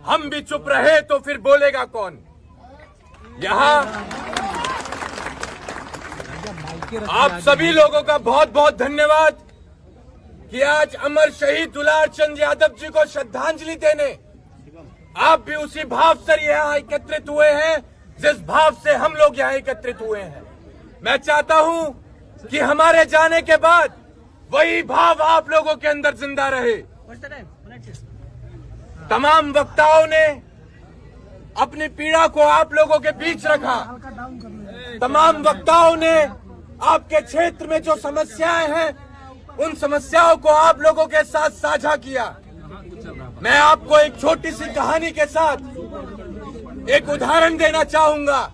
हम भी चुप रहे तो फिर बोलेगा कौन। यहाँ आप सभी लोगों का बहुत बहुत धन्यवाद कि आज अमर शहीद दुलार चंद यादव जी को श्रद्धांजलि देने आप भी उसी भाव से यहाँ एकत्रित हुए हैं जिस भाव से हम लोग यहाँ एकत्रित हुए हैं। मैं चाहता हूँ कि हमारे जाने के बाद वही भाव आप लोगों के अंदर जिंदा रहे। तमाम वक्ताओं ने अपनी पीड़ा को आप लोगों के बीच रखा। तमाम वक्ताओं ने आपके क्षेत्र में जो समस्याएं हैं उन समस्याओं को आप लोगों के साथ साझा किया। मैं आपको एक छोटी सी कहानी के साथ एक उदाहरण देना चाहूंगा।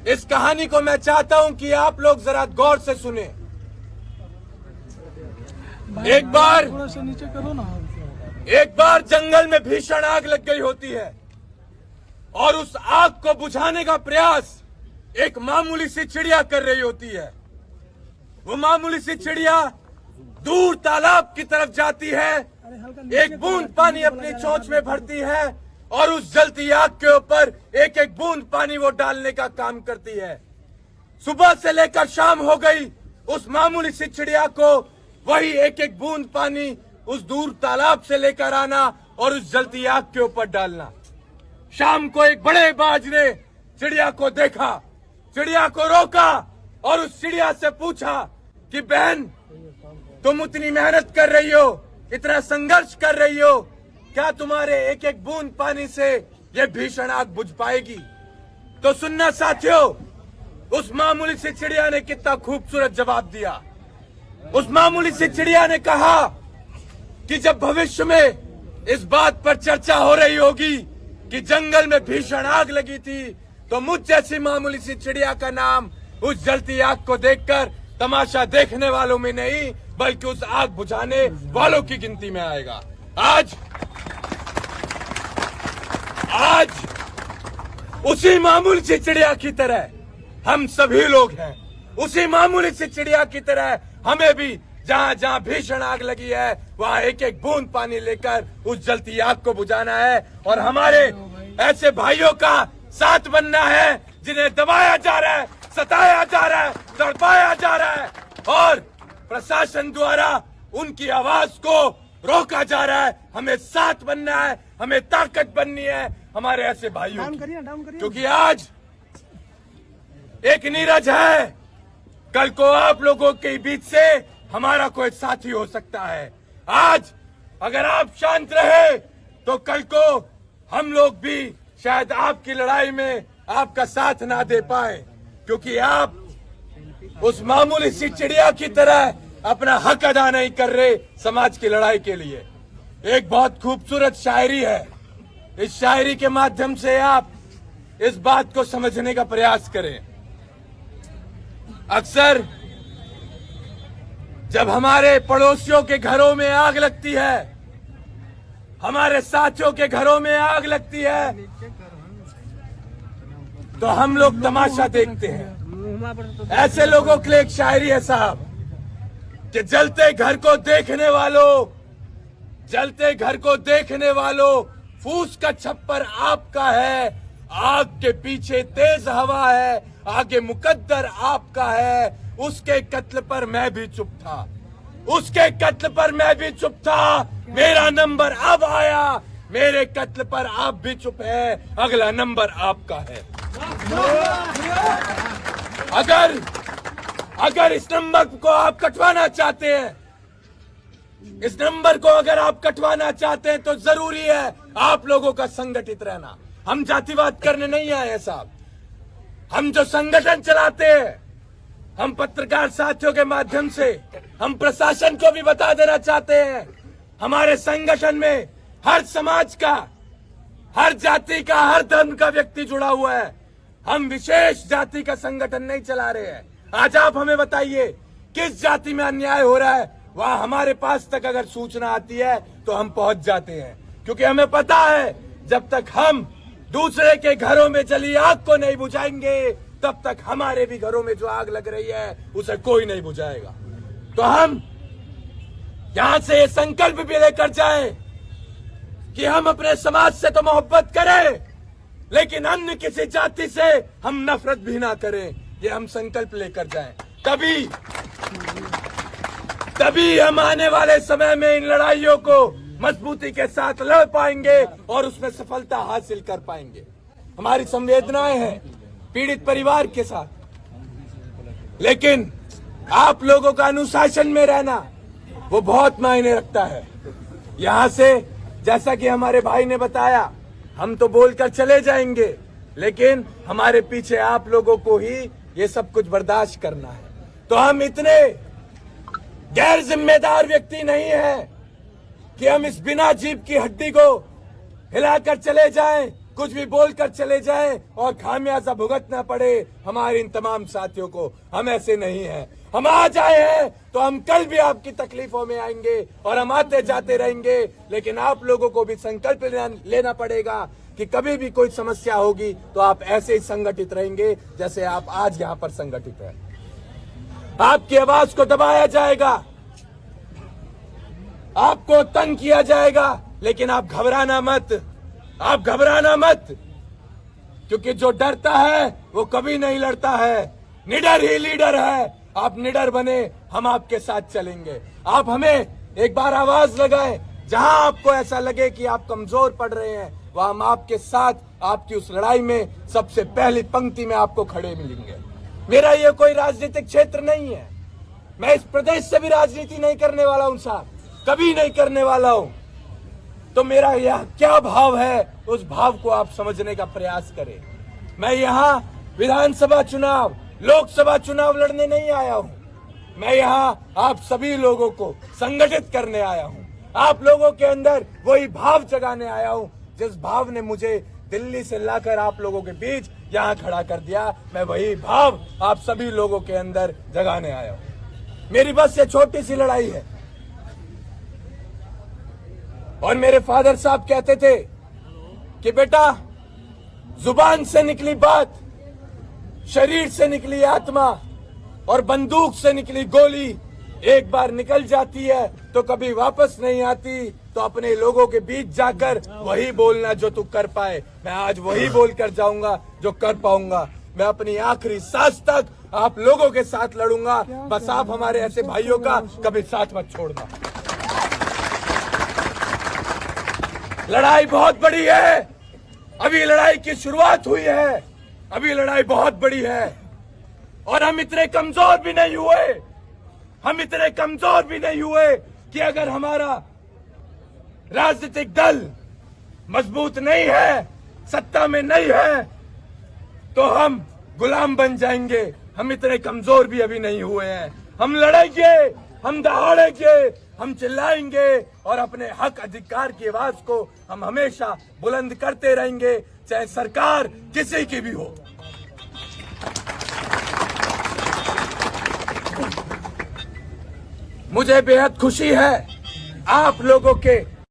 इस कहानी को मैं चाहता हूं कि आप लोग जरा गौर से सुने। एक बार जंगल में भीषण आग लग गई होती है और उस आग को बुझाने का प्रयास एक मामूली सी चिड़िया कर रही होती है। वो मामूली सी चिड़िया दूर तालाब की तरफ जाती है, एक बूंद पानी अपनी चोंच में भरती है और उस जलती आग के ऊपर एक एक बूंद पानी वो डालने का काम करती है। सुबह से लेकर शाम हो गई, उस मामूली सी चिड़िया को वही एक एक बूंद पानी उस दूर तालाब से लेकर आना और उस जलती आग के ऊपर डालना। शाम को एक बड़े बाज ने चिड़िया को देखा, चिड़िया को रोका और उस चिड़िया से पूछा कि बहन, तुम इतनी मेहनत कर रही हो, इतना संघर्ष कर रही हो, क्या तुम्हारे एक एक बूंद पानी से ये भीषण आग बुझ पाएगी? तो सुनना साथियों, उस मामूली सी चिड़िया ने कितना खूबसूरत जवाब दिया। उस मामूली सी चिड़िया ने कहा कि जब भविष्य में इस बात पर चर्चा हो रही होगी कि जंगल में भीषण आग लगी थी, तो मुझ जैसी मामूली सी चिड़िया का नाम उस जलती आग को देखकर तमाशा देखने वालों में नहीं बल्कि उस आग बुझाने वालों की गिनती में आएगा। आज उसी मामूली सी चिड़िया की तरह हम सभी लोग हैं। उसी मामूली सी चिड़िया की तरह हमें भी जहाँ जहाँ भीषण आग लगी है वहाँ एक एक बूंद पानी लेकर उस जलती आग को बुझाना है और हमारे ऐसे भाइयों का साथ बनना है जिन्हें दबाया जा रहा है, सताया जा रहा है, तड़पाया जा रहा है और प्रशासन द्वारा उनकी आवाज को रोका जा रहा है। हमें साथ बनना है, हमें ताकत बननी है हमारे ऐसे भाइयों की। क्योंकि आज एक नीरज है, कल को आप लोगों के बीच से हमारा कोई साथी हो सकता है। आज अगर आप शांत रहे तो कल को हम लोग भी शायद आपकी लड़ाई में आपका साथ ना दे पाए, क्योंकि आप उस मामूली सी चिड़िया की तरह अपना हक अदा नहीं कर रहे समाज की लड़ाई के लिए। एक बहुत खूबसूरत शायरी है, इस शायरी के माध्यम से आप इस बात को समझने का प्रयास करें। अक्सर जब हमारे पड़ोसियों के घरों में आग लगती है, हमारे साथियों के घरों में आग लगती है, तो हम लोग तमाशा देखते हैं। ऐसे लोगों के लिए एक शायरी है साहब कि जलते घर को देखने वालों, जलते घर को देखने वालों, फूस का छप्पर आपका है, आग के पीछे तेज हवा है, आगे मुकद्दर आपका है। उसके कत्ल पर मैं भी चुप था, उसके कत्ल पर मैं भी चुप था, मेरा नंबर अब आया, मेरे कत्ल पर आप भी चुप है, अगला नंबर आपका है। अगर इस नंबर को आप कटवाना चाहते हैं, इस नंबर को अगर आप कटवाना चाहते हैं तो जरूरी है आप लोगों का संगठित रहना। हम जातिवाद करने नहीं आए हैं साहब, हम जो संगठन चलाते हैं, हम पत्रकार साथियों के माध्यम से हम प्रशासन को भी बता देना चाहते हैं, हमारे संगठन में हर समाज का, हर जाति का, हर धर्म का व्यक्ति जुड़ा हुआ है। हम विशेष जाति का संगठन नहीं चला रहे हैं। आज आप हमें बताइए किस जाति में अन्याय हो रहा है, वहां हमारे पास तक अगर सूचना आती है तो हम पहुंच जाते हैं, क्योंकि हमें पता है जब तक हम दूसरे के घरों में जली आग को नहीं बुझाएंगे तब तक हमारे भी घरों में जो आग लग रही है उसे कोई नहीं बुझाएगा। तो हम यहां से ये संकल्प भी लेकर जाएं कि हम अपने समाज से तो मोहब्बत करें, लेकिन अन्य किसी जाति से हम नफरत भी ना करें। ये हम संकल्प लेकर जाएं, तभी हम आने वाले समय में इन लड़ाइयों को मजबूती के साथ लड़ पाएंगे और उसमें सफलता हासिल कर पाएंगे। हमारी संवेदनाएं हैं पीड़ित परिवार के साथ, लेकिन आप लोगों का अनुशासन में रहना वो बहुत मायने रखता है। यहाँ से जैसा कि हमारे भाई ने बताया, हम तो बोलकर चले जाएंगे, लेकिन हमारे पीछे आप लोगों को ही ये सब कुछ बर्दाश्त करना है। तो हम इतने गैर जिम्मेदार व्यक्ति नहीं है कि हम इस बिना जीभ की हड्डी को हिलाकर चले जाएं, कुछ भी बोलकर चले जाएं और खामियाजा भुगतना पड़े हमारे इन तमाम साथियों को। हम ऐसे नहीं हैं। हम आज आए हैं तो हम कल भी आपकी तकलीफों में आएंगे और हम आते जाते रहेंगे, लेकिन आप लोगों को भी संकल्प लेना पड़ेगा कि कभी भी कोई समस्या होगी तो आप ऐसे ही संगठित रहेंगे जैसे आप आज यहाँ पर संगठित हैं। आपकी आवाज को दबाया जाएगा, आपको तंग किया जाएगा, लेकिन आप घबराना मत, आप घबराना मत, क्योंकि जो डरता है वो कभी नहीं लड़ता है। निडर ही लीडर है। आप निडर बने, हम आपके साथ चलेंगे। आप हमें एक बार आवाज लगाएं, जहां आपको ऐसा लगे कि आप कमजोर पड़ रहे हैं, वहां हम आपके साथ आपकी उस लड़ाई में सबसे पहली पंक्ति में आपको खड़े मिलेंगे। मेरा ये कोई राजनीतिक क्षेत्र नहीं है। मैं इस प्रदेश से भी राजनीति नहीं करने वाला हूं साहब, कभी नहीं करने वाला हूं। तो मेरा यह क्या भाव है, उस भाव को आप समझने का प्रयास करें। मैं यहाँ विधानसभा चुनाव, लोकसभा चुनाव लड़ने नहीं आया हूँ। मैं यहाँ आप सभी लोगों को संगठित करने आया हूँ। आप लोगों के अंदर वही भाव जगाने आया हूँ जिस भाव ने मुझे दिल्ली से लाकर आप लोगों के बीच यहाँ खड़ा कर दिया। मैं वही भाव आप सभी लोगों के अंदर जगाने आया हूँ। मेरी बस ये छोटी सी लड़ाई है। और मेरे फादर साहब कहते थे कि बेटा, जुबान से निकली बात, शरीर से निकली आत्मा और बंदूक से निकली गोली एक बार निकल जाती है तो कभी वापस नहीं आती। तो अपने लोगों के बीच जाकर वही बोलना जो तू कर पाए। मैं आज वही बोलकर जाऊंगा जो कर पाऊंगा। मैं अपनी आखिरी सांस तक आप लोगों के साथ लड़ूंगा। बस आप हमारे ऐसे भाइयों का कभी साथ मत छोड़ना। लड़ाई बहुत बड़ी है, अभी लड़ाई की शुरुआत हुई है, अभी लड़ाई बहुत बड़ी है। और हम इतने कमजोर भी नहीं हुए, हम इतने कमजोर भी नहीं हुए कि अगर हमारा राजनीतिक दल मजबूत नहीं है, सत्ता में नहीं है, तो हम गुलाम बन जाएंगे। हम इतने कमजोर भी अभी नहीं हुए हैं। हम लड़ेंगे, हम दहाड़ेंगे, हम चिल्लाएंगे और अपने हक अधिकार की आवाज को हम हमेशा बुलंद करते रहेंगे, चाहे सरकार किसी की भी हो। मुझे बेहद खुशी है आप लोगों के